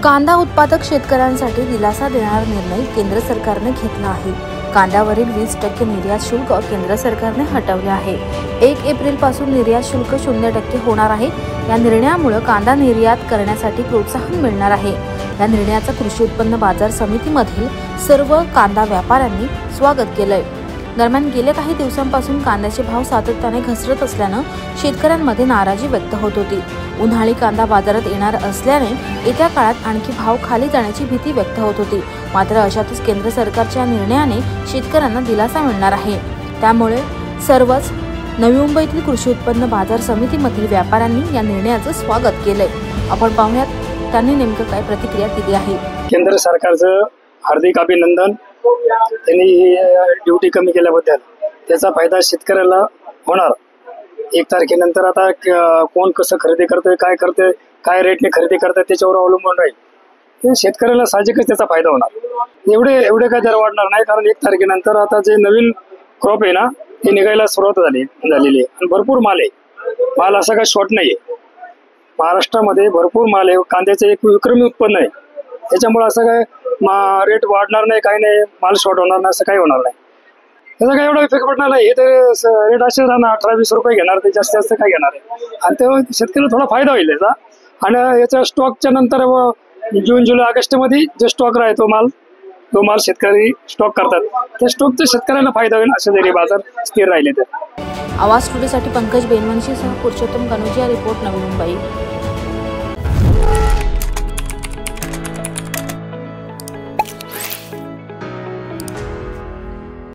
कांदा उत्पादक शेतकऱ्यांसाठी दिलासा देणारा निर्णय केंद्र सरकारने घेतला आहे। कांद्यावरील 20% निर्यात शुल्क केंद्र सरकारने हटवले आहे। 1 एप्रिल पासून निर्यात शुल्क 0% होणार आहे। या निर्णयामुळे कांदा निर्यात करण्यासाठी प्रोत्साहन मिळणार आहे। या निर्णयाचा कृषी उत्पन्न बाजार समितीमधील सर्व कांदा व्यापाऱ्यांनी स्वागत केलंय। दरम्यान गेल्या काही दिवसांपासून कांद्याचे भाव सातत्याने घसरत असल्याने शेतकऱ्यांमध्ये नाराजी व्यक्त होत होती। उन्हाळी कांदा बाजारात येणार असल्याने येत्या काळात आणखी भाव खाली जाण्याची भीती व्यक्त होत होती। मात्र अशातच केंद्र सरकारच्या निर्णयाने शेतकऱ्यांना दिलासा मिळणार आहे। त्यामुळे सर्वच नवी मुंबईतील कृषी उत्पन्न बाजार समितीमधील व्यापाऱ्यांनी या निर्णयाचे स्वागत केलंय। आपण पाहूयात त्यांनी नेमकं काय प्रतिक्रिया दिली आहे। केंद्र सरकारचं हार्दिक अभिनंदन। त्यांनी ड्युटी कमी केल्याबद्दल त्याचा फायदा शेतकऱ्याला होणार। 1 तारखेनंतर आता कोण कसं खरेदी करतोय, काय करतोय, काय रेटने खरेदी करतोय त्याच्यावर अवलंबून राहील। ते शेतकऱ्याला साहजिकच त्याचा फायदा होणार। एवढे काय दर वाढणार नाही, कारण 1 तारखेनंतर आता जे नवीन क्रॉप आहे ना ते निघायला सुरुवात झालेली आहे आणि भरपूर माल आहे। माल असा काही शॉर्ट नाही आहे। महाराष्ट्रामध्ये भरपूर माल आहे। कांद्याचं एक विक्रमी उत्पन्न आहे। त्याच्यामुळे असं काय रेट वाढणार नाही, काही नाही, माल शॉर्ट होणार नाही, असं काही होणार नाही। त्याचा काही एवढा इफेक्ट पडणार नाही। हे तर रेट असे राहणार 18-20 रुपये घेणार, ते जास्त काय घेणार आहे आणि तेव्हा शेतकऱ्याला थोडा फायदा होईल याचा। आणि याच्या स्टॉकच्या नंतर जून जुलै ऑगस्ट मध्ये जे स्टॉक राहतो तो माल शेतकरी स्टॉक करतात, त्या स्टॉकचा शेतकऱ्यांना फायदा होईल असे जरी बाजार स्थिर राहिले तर। आवाज स्टुडिओसाठी पंकज बेनवंशीसह पुरुषोत्तम कनोजिया, रिपोर्ट नवी मुंबई।